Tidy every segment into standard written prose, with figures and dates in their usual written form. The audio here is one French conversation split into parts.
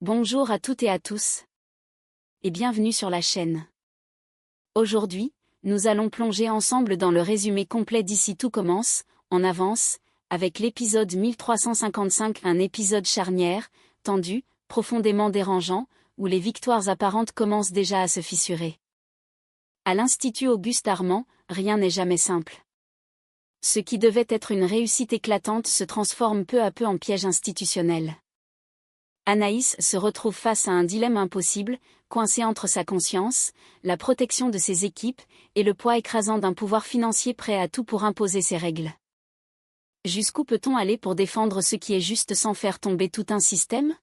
Bonjour à toutes et à tous, et bienvenue sur la chaîne. Aujourd'hui, nous allons plonger ensemble dans le résumé complet d'Ici tout commence, en avance, avec l'épisode 1355, un épisode charnière, tendu, profondément dérangeant, où les victoires apparentes commencent déjà à se fissurer. À l'Institut Auguste Armand, rien n'est jamais simple. Ce qui devait être une réussite éclatante se transforme peu à peu en piège institutionnel. Anaïs se retrouve face à un dilemme impossible, coincée entre sa conscience, la protection de ses équipes, et le poids écrasant d'un pouvoir financier prêt à tout pour imposer ses règles. Jusqu'où peut-on aller pour défendre ce qui est juste sans faire tomber tout un système ?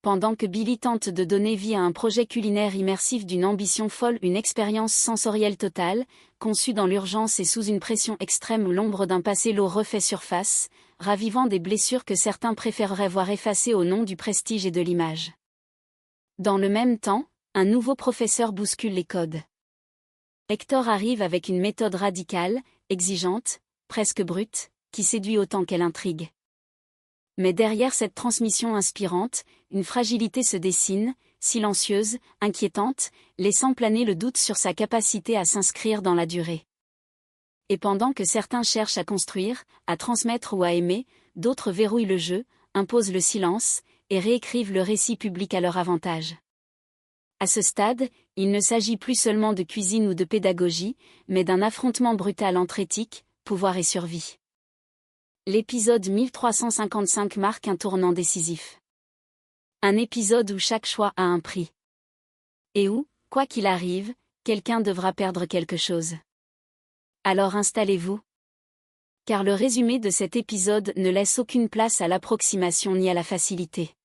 Pendant que Billy tente de donner vie à un projet culinaire immersif d'une ambition folle, une expérience sensorielle totale, conçue dans l'urgence et sous une pression extrême où l'ombre d'un passé lourd refait surface, ravivant des blessures que certains préféreraient voir effacées au nom du prestige et de l'image. Dans le même temps, un nouveau professeur bouscule les codes. Hector arrive avec une méthode radicale, exigeante, presque brute, qui séduit autant qu'elle intrigue. Mais derrière cette transmission inspirante, une fragilité se dessine, silencieuse, inquiétante, laissant planer le doute sur sa capacité à s'inscrire dans la durée. Et pendant que certains cherchent à construire, à transmettre ou à aimer, d'autres verrouillent le jeu, imposent le silence, et réécrivent le récit public à leur avantage. À ce stade, il ne s'agit plus seulement de cuisine ou de pédagogie, mais d'un affrontement brutal entre éthique, pouvoir et survie. L'épisode 1355 marque un tournant décisif. Un épisode où chaque choix a un prix. Et où, quoi qu'il arrive, quelqu'un devra perdre quelque chose. Alors installez-vous. Car le résumé de cet épisode ne laisse aucune place à l'approximation ni à la facilité.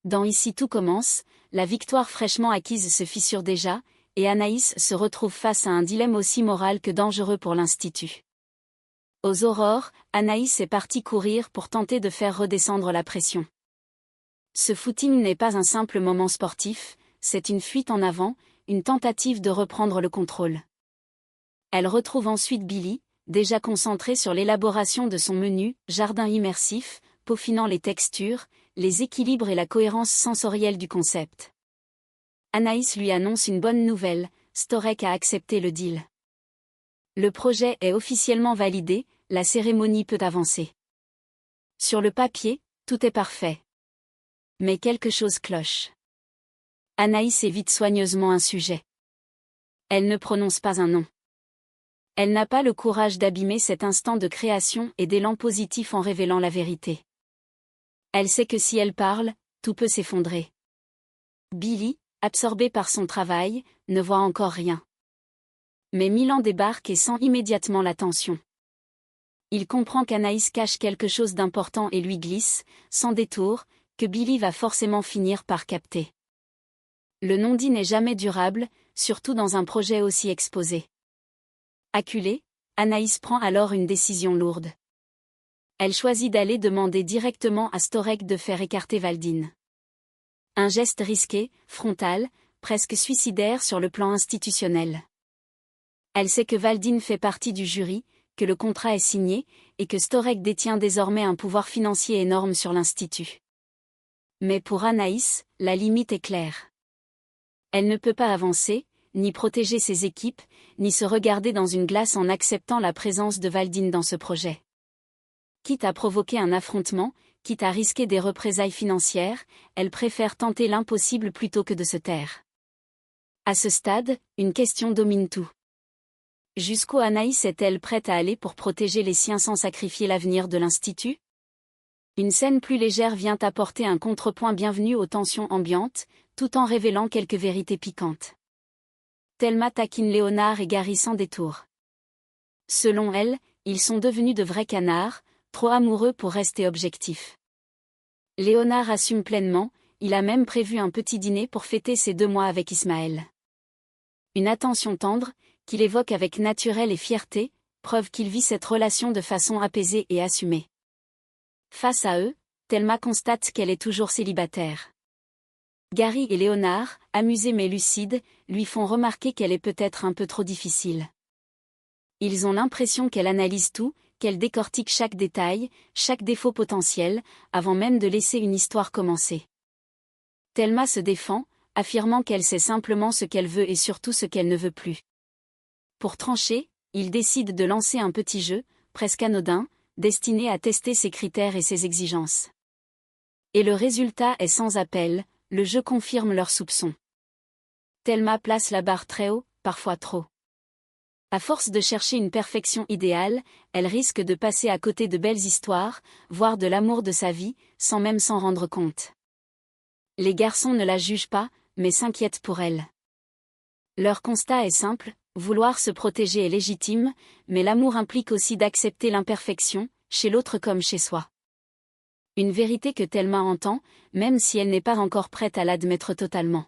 Dans Ici tout commence, la victoire fraîchement acquise se fissure déjà, et Anaïs se retrouve face à un dilemme aussi moral que dangereux pour l'Institut. Aux aurores, Anaïs est partie courir pour tenter de faire redescendre la pression. Ce footing n'est pas un simple moment sportif, c'est une fuite en avant, une tentative de reprendre le contrôle. Elle retrouve ensuite Billy, déjà concentré sur l'élaboration de son menu, jardin immersif, peaufinant les textures, les équilibres et la cohérence sensorielle du concept. Anaïs lui annonce une bonne nouvelle, Storek a accepté le deal. Le projet est officiellement validé, la cérémonie peut avancer. Sur le papier, tout est parfait. Mais quelque chose cloche. Anaïs évite soigneusement un sujet. Elle ne prononce pas un nom. Elle n'a pas le courage d'abîmer cet instant de création et d'élan positif en révélant la vérité. Elle sait que si elle parle, tout peut s'effondrer. Billy, absorbé par son travail, ne voit encore rien. Mais Milan débarque et sent immédiatement la tension. Il comprend qu'Anaïs cache quelque chose d'important et lui glisse, sans détour, que Billy va forcément finir par capter. Le non-dit n'est jamais durable, surtout dans un projet aussi exposé. Acculée, Anaïs prend alors une décision lourde. Elle choisit d'aller demander directement à Storek de faire écarter Valdine. Un geste risqué, frontal, presque suicidaire sur le plan institutionnel. Elle sait que Valdine fait partie du jury, que le contrat est signé, et que Storek détient désormais un pouvoir financier énorme sur l'Institut. Mais pour Anaïs, la limite est claire. Elle ne peut pas avancer, ni protéger ses équipes, ni se regarder dans une glace en acceptant la présence de Valdine dans ce projet. Quitte à provoquer un affrontement, quitte à risquer des représailles financières, elle préfère tenter l'impossible plutôt que de se taire. À ce stade, une question domine tout. Jusqu'où Anaïs est-elle prête à aller pour protéger les siens sans sacrifier l'avenir de l'Institut ? Une scène plus légère vient apporter un contrepoint bienvenu aux tensions ambiantes, tout en révélant quelques vérités piquantes. Thelma taquine Léonard et Gary sans détour. Selon elle, ils sont devenus de vrais canards, trop amoureux pour rester objectifs. Léonard assume pleinement, il a même prévu un petit dîner pour fêter ses 2 mois avec Ismaël. Une attention tendre, qu'il évoque avec naturel et fierté, preuve qu'il vit cette relation de façon apaisée et assumée. Face à eux, Thelma constate qu'elle est toujours célibataire. Gary et Léonard, amusés mais lucides, lui font remarquer qu'elle est peut-être un peu trop difficile. Ils ont l'impression qu'elle analyse tout, qu'elle décortique chaque détail, chaque défaut potentiel, avant même de laisser une histoire commencer. Thelma se défend, affirmant qu'elle sait simplement ce qu'elle veut et surtout ce qu'elle ne veut plus. Pour trancher, il décide de lancer un petit jeu, presque anodin, destiné à tester ses critères et ses exigences. Et le résultat est sans appel, le jeu confirme leurs soupçons. Thelma place la barre très haut, parfois trop. À force de chercher une perfection idéale, elle risque de passer à côté de belles histoires, voire de l'amour de sa vie, sans même s'en rendre compte. Les garçons ne la jugent pas, mais s'inquiètent pour elle. Leur constat est simple, vouloir se protéger est légitime, mais l'amour implique aussi d'accepter l'imperfection, chez l'autre comme chez soi. Une vérité que Thelma entend, même si elle n'est pas encore prête à l'admettre totalement.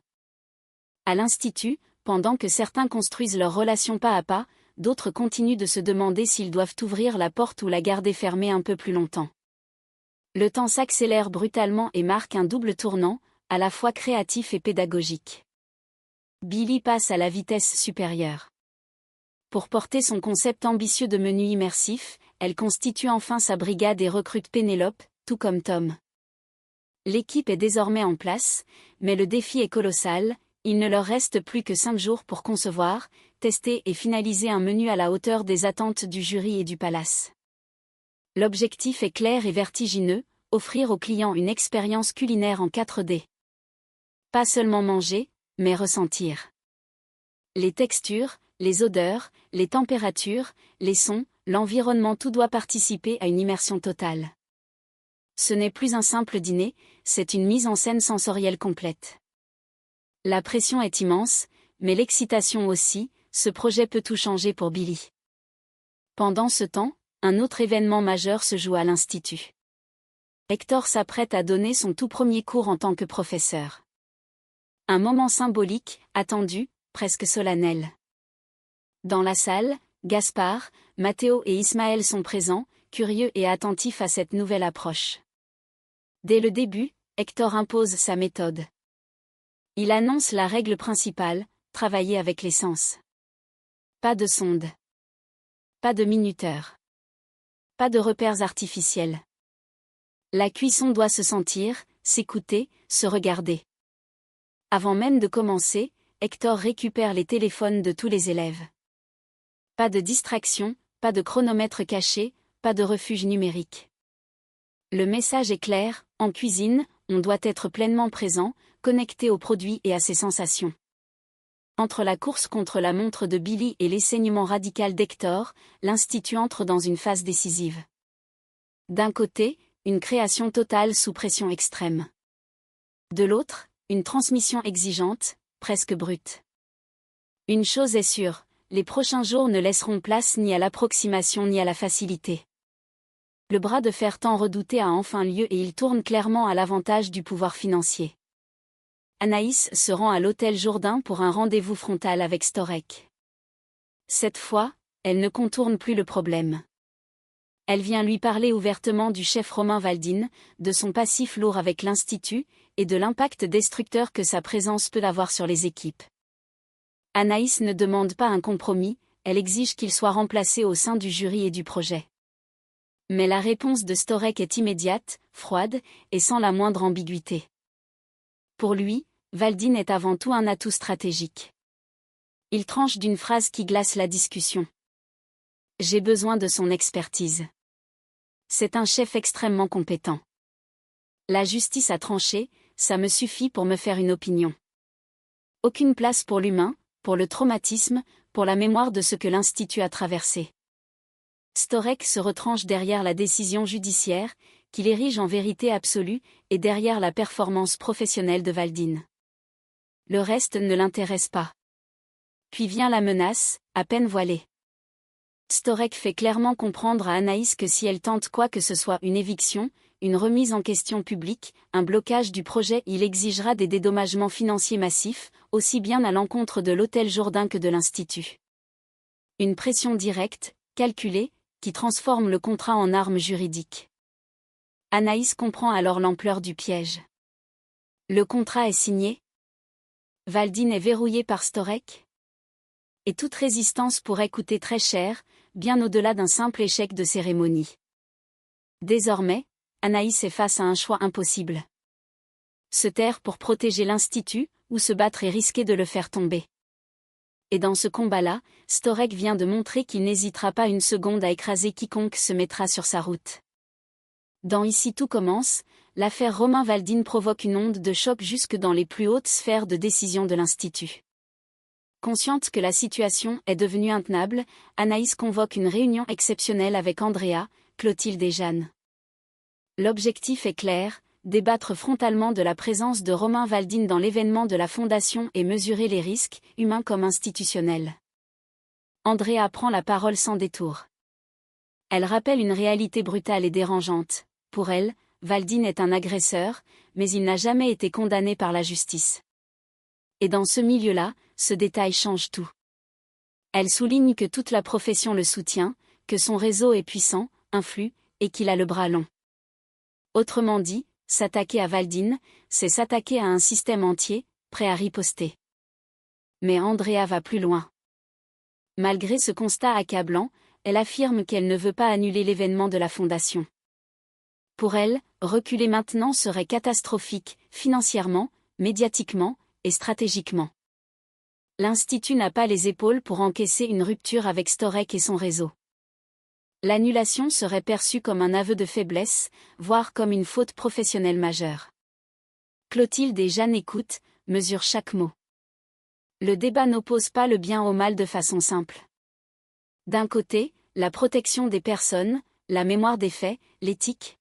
À l'institut, pendant que certains construisent leur relation pas à pas, d'autres continuent de se demander s'ils doivent ouvrir la porte ou la garder fermée un peu plus longtemps. Le temps s'accélère brutalement et marque un double tournant, à la fois créatif et pédagogique. Billy passe à la vitesse supérieure. Pour porter son concept ambitieux de menu immersif, elle constitue enfin sa brigade et recrute Pénélope, tout comme Tom. L'équipe est désormais en place, mais le défi est colossal, il ne leur reste plus que 5 jours pour concevoir, tester et finaliser un menu à la hauteur des attentes du jury et du palace. L'objectif est clair et vertigineux, offrir aux clients une expérience culinaire en 4D. Pas seulement manger, mais ressentir. Les textures, les odeurs, les températures, les sons, l'environnement, tout doit participer à une immersion totale. Ce n'est plus un simple dîner, c'est une mise en scène sensorielle complète. La pression est immense, mais l'excitation aussi, ce projet peut tout changer pour Billy. Pendant ce temps, un autre événement majeur se joue à l'Institut. Hector s'apprête à donner son tout premier cours en tant que professeur. Un moment symbolique, attendu, presque solennel. Dans la salle, Gaspard, Matteo et Ismaël sont présents, curieux et attentifs à cette nouvelle approche. Dès le début, Hector impose sa méthode. Il annonce la règle principale, travailler avec les sens. Pas de sonde. Pas de minuteur. Pas de repères artificiels. La cuisson doit se sentir, s'écouter, se regarder. Avant même de commencer, Hector récupère les téléphones de tous les élèves. Pas de distraction, pas de chronomètre caché, pas de refuge numérique. Le message est clair, en cuisine, on doit être pleinement présent, connecté aux produits et à ses sensations. Entre la course contre la montre de Billy et l'essaignement radical d'Hector, l'Institut entre dans une phase décisive. D'un côté, une création totale sous pression extrême. De l'autre, une transmission exigeante, presque brute. Une chose est sûre, les prochains jours ne laisseront place ni à l'approximation ni à la facilité. Le bras de fer tant redouté a enfin lieu et il tourne clairement à l'avantage du pouvoir financier. Anaïs se rend à l'hôtel Jourdain pour un rendez-vous frontal avec Storek. Cette fois, elle ne contourne plus le problème. Elle vient lui parler ouvertement du chef Romain Valdine, de son passif lourd avec l'Institut, et de l'impact destructeur que sa présence peut avoir sur les équipes. Anaïs ne demande pas un compromis, elle exige qu'il soit remplacé au sein du jury et du projet. Mais la réponse de Storek est immédiate, froide, et sans la moindre ambiguïté. Pour lui, Valdine est avant tout un atout stratégique. Il tranche d'une phrase qui glace la discussion. J'ai besoin de son expertise. C'est un chef extrêmement compétent. La justice a tranché, ça me suffit pour me faire une opinion. Aucune place pour l'humain, pour le traumatisme, pour la mémoire de ce que l'Institut a traversé. Storek se retranche derrière la décision judiciaire, qu'il érige en vérité absolue, et derrière la performance professionnelle de Valdine. Le reste ne l'intéresse pas. Puis vient la menace, à peine voilée. Storek fait clairement comprendre à Anaïs que si elle tente quoi que ce soit, une éviction, une remise en question publique, un blocage du projet, il exigera des dédommagements financiers massifs, aussi bien à l'encontre de l'hôtel Jourdain que de l'Institut. Une pression directe, calculée, qui transforme le contrat en arme juridique. Anaïs comprend alors l'ampleur du piège. Le contrat est signé. Valdine est verrouillé par Storek. Et toute résistance pourrait coûter très cher, bien au-delà d'un simple échec de cérémonie. Désormais, Anaïs est face à un choix impossible. Se taire pour protéger l'Institut, ou se battre et risquer de le faire tomber. Et dans ce combat-là, Storek vient de montrer qu'il n'hésitera pas une seconde à écraser quiconque se mettra sur sa route. Dans Ici tout commence, l'affaire Romain Valdine provoque une onde de choc jusque dans les plus hautes sphères de décision de l'Institut. Consciente que la situation est devenue intenable, Anaïs convoque une réunion exceptionnelle avec Andrea, Clotilde et Jeanne. L'objectif est clair, débattre frontalement de la présence de Romain Valdine dans l'événement de la Fondation et mesurer les risques, humains comme institutionnels. Andrea prend la parole sans détour. Elle rappelle une réalité brutale et dérangeante. Pour elle, Valdine est un agresseur, mais il n'a jamais été condamné par la justice. Et dans ce milieu-là, ce détail change tout. Elle souligne que toute la profession le soutient, que son réseau est puissant, influe, et qu'il a le bras long. Autrement dit, s'attaquer à Valdine, c'est s'attaquer à un système entier, prêt à riposter. Mais Andrea va plus loin. Malgré ce constat accablant, elle affirme qu'elle ne veut pas annuler l'événement de la Fondation. Pour elle, reculer maintenant serait catastrophique, financièrement, médiatiquement, et stratégiquement. L'Institut n'a pas les épaules pour encaisser une rupture avec Storek et son réseau. L'annulation serait perçue comme un aveu de faiblesse, voire comme une faute professionnelle majeure. Clotilde et Jeanne écoutent, mesurent chaque mot. Le débat n'oppose pas le bien au mal de façon simple. D'un côté, la protection des personnes, la mémoire des faits, l'éthique.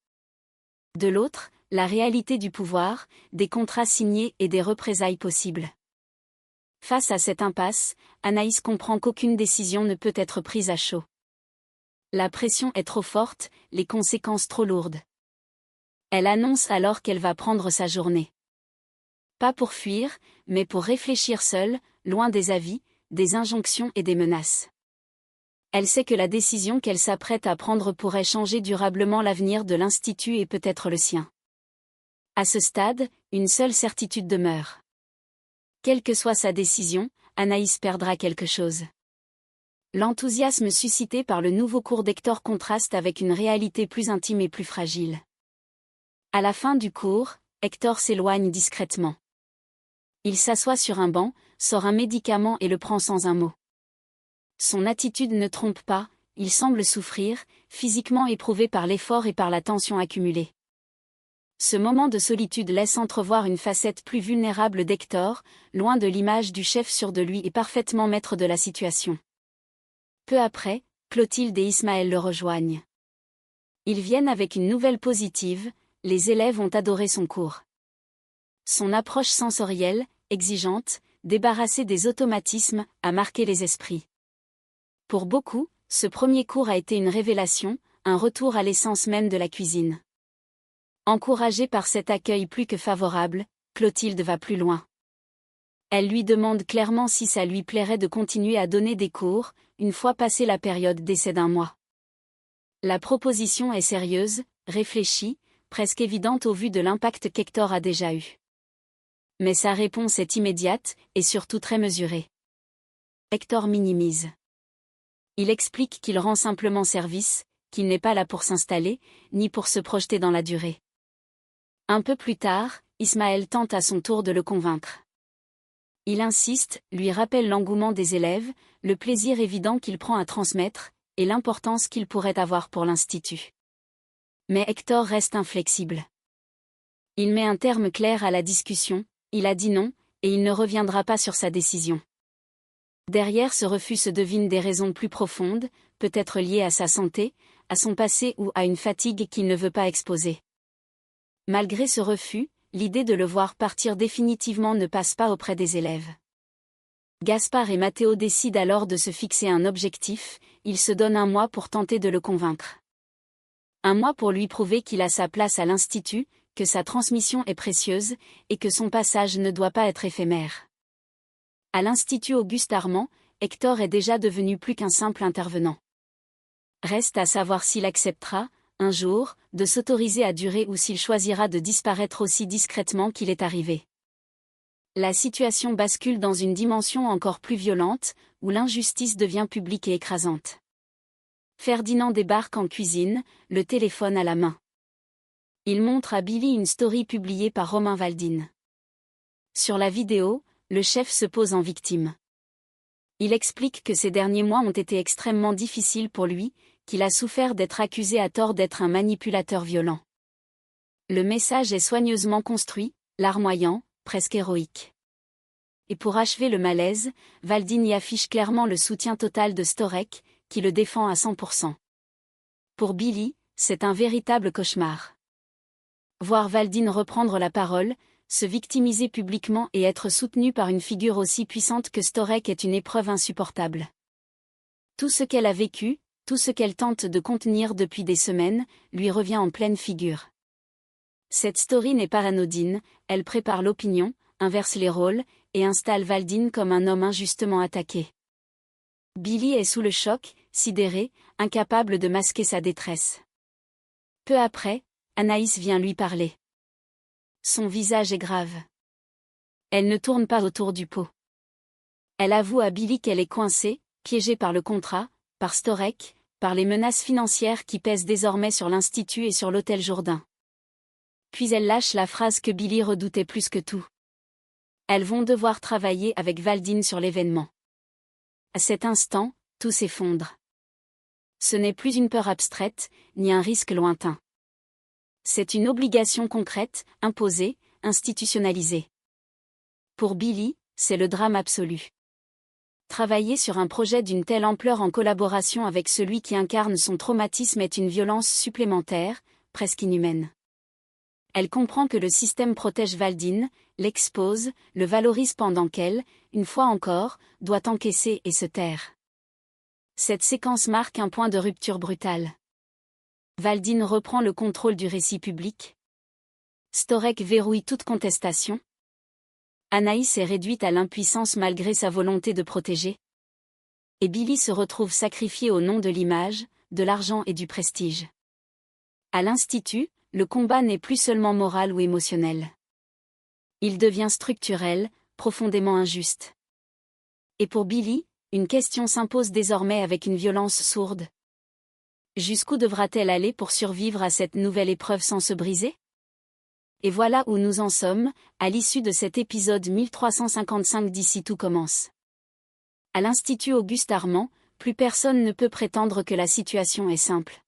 De l'autre, la réalité du pouvoir, des contrats signés et des représailles possibles. Face à cette impasse, Anaïs comprend qu'aucune décision ne peut être prise à chaud. La pression est trop forte, les conséquences trop lourdes. Elle annonce alors qu'elle va prendre sa journée. Pas pour fuir, mais pour réfléchir seule, loin des avis, des injonctions et des menaces. Elle sait que la décision qu'elle s'apprête à prendre pourrait changer durablement l'avenir de l'Institut et peut-être le sien. À ce stade, une seule certitude demeure. Quelle que soit sa décision, Anaïs perdra quelque chose. L'enthousiasme suscité par le nouveau cours d'Hector contraste avec une réalité plus intime et plus fragile. À la fin du cours, Hector s'éloigne discrètement. Il s'assoit sur un banc, sort un médicament et le prend sans un mot. Son attitude ne trompe pas, il semble souffrir, physiquement éprouvé par l'effort et par la tension accumulée. Ce moment de solitude laisse entrevoir une facette plus vulnérable d'Hector, loin de l'image du chef sûr de lui et parfaitement maître de la situation. Peu après, Clotilde et Ismaël le rejoignent. Ils viennent avec une nouvelle positive, les élèves ont adoré son cours. Son approche sensorielle, exigeante, débarrassée des automatismes, a marqué les esprits. Pour beaucoup, ce premier cours a été une révélation, un retour à l'essence même de la cuisine. Encouragée par cet accueil plus que favorable, Clotilde va plus loin. Elle lui demande clairement si ça lui plairait de continuer à donner des cours, une fois passée la période d'essai d'1 mois. La proposition est sérieuse, réfléchie, presque évidente au vu de l'impact qu'Hector a déjà eu. Mais sa réponse est immédiate, et surtout très mesurée. Hector minimise. Il explique qu'il rend simplement service, qu'il n'est pas là pour s'installer, ni pour se projeter dans la durée. Un peu plus tard, Ismaël tente à son tour de le convaincre. Il insiste, lui rappelle l'engouement des élèves, le plaisir évident qu'il prend à transmettre, et l'importance qu'il pourrait avoir pour l'Institut. Mais Hector reste inflexible. Il met un terme clair à la discussion, il a dit non, et il ne reviendra pas sur sa décision. Derrière ce refus se devinent des raisons plus profondes, peut-être liées à sa santé, à son passé ou à une fatigue qu'il ne veut pas exposer. Malgré ce refus, l'idée de le voir partir définitivement ne passe pas auprès des élèves. Gaspard et Matteo décident alors de se fixer un objectif, ils se donnent 1 mois pour tenter de le convaincre. 1 mois pour lui prouver qu'il a sa place à l'Institut, que sa transmission est précieuse, et que son passage ne doit pas être éphémère. À l'Institut Auguste Armand, Hector est déjà devenu plus qu'un simple intervenant. Reste à savoir s'il acceptera, un jour, de s'autoriser à durer ou s'il choisira de disparaître aussi discrètement qu'il est arrivé. La situation bascule dans une dimension encore plus violente, où l'injustice devient publique et écrasante. Ferdinand débarque en cuisine, le téléphone à la main. Il montre à Billy une story publiée par Romain Valdin. Sur la vidéo, le chef se pose en victime. Il explique que ces derniers mois ont été extrêmement difficiles pour lui, qu'il a souffert d'être accusé à tort d'être un manipulateur violent. Le message est soigneusement construit, larmoyant, presque héroïque. Et pour achever le malaise, Valdin y affiche clairement le soutien total de Storek, qui le défend à 100%. Pour Billy, c'est un véritable cauchemar. Voir Valdin reprendre la parole, se victimiser publiquement et être soutenu par une figure aussi puissante que Storek est une épreuve insupportable. Tout ce qu'elle a vécu, tout ce qu'elle tente de contenir depuis des semaines, lui revient en pleine figure. Cette story n'est pas anodine, elle prépare l'opinion, inverse les rôles, et installe Valdin comme un homme injustement attaqué. Billy est sous le choc, sidéré, incapable de masquer sa détresse. Peu après, Anaïs vient lui parler. Son visage est grave. Elle ne tourne pas autour du pot. Elle avoue à Billy qu'elle est coincée, piégée par le contrat, par Storek, par les menaces financières qui pèsent désormais sur l'Institut et sur l'Hôtel Jourdain. Puis elle lâche la phrase que Billy redoutait plus que tout. Elles vont devoir travailler avec Valdin sur l'événement. À cet instant, tout s'effondre. Ce n'est plus une peur abstraite, ni un risque lointain. C'est une obligation concrète, imposée, institutionnalisée. Pour Billy, c'est le drame absolu. Travailler sur un projet d'une telle ampleur en collaboration avec celui qui incarne son traumatisme est une violence supplémentaire, presque inhumaine. Elle comprend que le système protège Valdin, l'expose, le valorise pendant qu'elle, une fois encore, doit encaisser et se taire. Cette séquence marque un point de rupture brutal. Valdin reprend le contrôle du récit public. Storek verrouille toute contestation. Anaïs est réduite à l'impuissance malgré sa volonté de protéger. Et Billy se retrouve sacrifié au nom de l'image, de l'argent et du prestige. À l'Institut, le combat n'est plus seulement moral ou émotionnel. Il devient structurel, profondément injuste. Et pour Billy, une question s'impose désormais avec une violence sourde. Jusqu'où devra-t-elle aller pour survivre à cette nouvelle épreuve sans se briser ? Et voilà où nous en sommes, à l'issue de cet épisode 1355 d'Ici tout commence. À l'Institut Auguste Armand, plus personne ne peut prétendre que la situation est simple.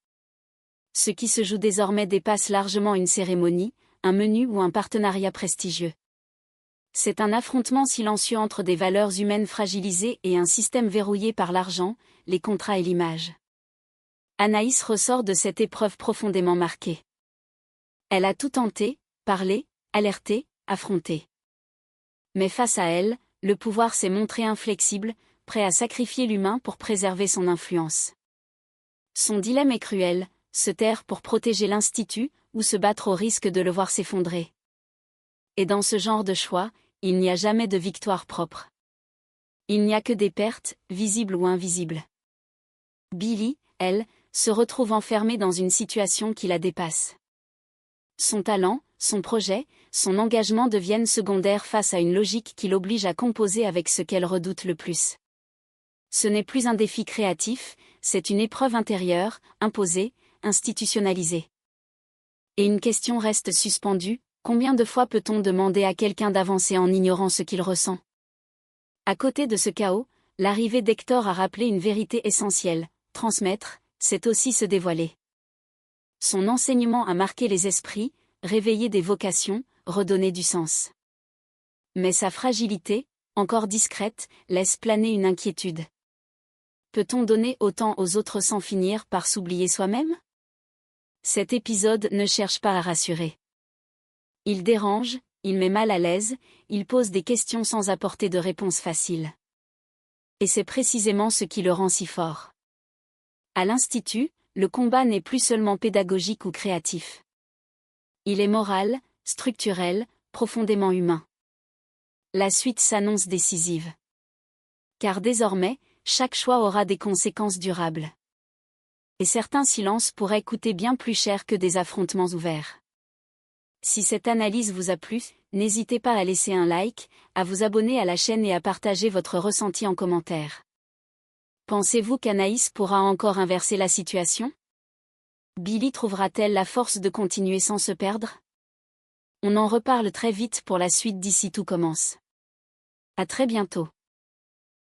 Ce qui se joue désormais dépasse largement une cérémonie, un menu ou un partenariat prestigieux. C'est un affrontement silencieux entre des valeurs humaines fragilisées et un système verrouillé par l'argent, les contrats et l'image. Anaïs ressort de cette épreuve profondément marquée. Elle a tout tenté, parlé, alerté, affronté. Mais face à elle, le pouvoir s'est montré inflexible, prêt à sacrifier l'humain pour préserver son influence. Son dilemme est cruel, se taire pour protéger l'Institut, ou se battre au risque de le voir s'effondrer. Et dans ce genre de choix, il n'y a jamais de victoire propre. Il n'y a que des pertes, visibles ou invisibles. Billy, elle, se retrouve enfermée dans une situation qui la dépasse. Son talent, son projet, son engagement deviennent secondaires face à une logique qui l'oblige à composer avec ce qu'elle redoute le plus. Ce n'est plus un défi créatif, c'est une épreuve intérieure, imposée, institutionnalisée. Et une question reste suspendue, combien de fois peut-on demander à quelqu'un d'avancer en ignorant ce qu'il ressent ? À côté de ce chaos, l'arrivée d'Hector a rappelé une vérité essentielle, transmettre, c'est aussi se dévoiler. Son enseignement a marqué les esprits, réveillé des vocations, redonné du sens. Mais sa fragilité, encore discrète, laisse planer une inquiétude. Peut-on donner autant aux autres sans finir par s'oublier soi-même ? Cet épisode ne cherche pas à rassurer. Il dérange, il met mal à l'aise, il pose des questions sans apporter de réponse facile. Et c'est précisément ce qui le rend si fort. À l'Institut, le combat n'est plus seulement pédagogique ou créatif. Il est moral, structurel, profondément humain. La suite s'annonce décisive. Car désormais, chaque choix aura des conséquences durables. Et certains silences pourraient coûter bien plus cher que des affrontements ouverts. Si cette analyse vous a plu, n'hésitez pas à laisser un like, à vous abonner à la chaîne et à partager votre ressenti en commentaire. Pensez-vous qu'Anaïs pourra encore inverser la situation ? Billy trouvera-t-elle la force de continuer sans se perdre? On en reparle très vite pour la suite d'Ici tout commence. À très bientôt.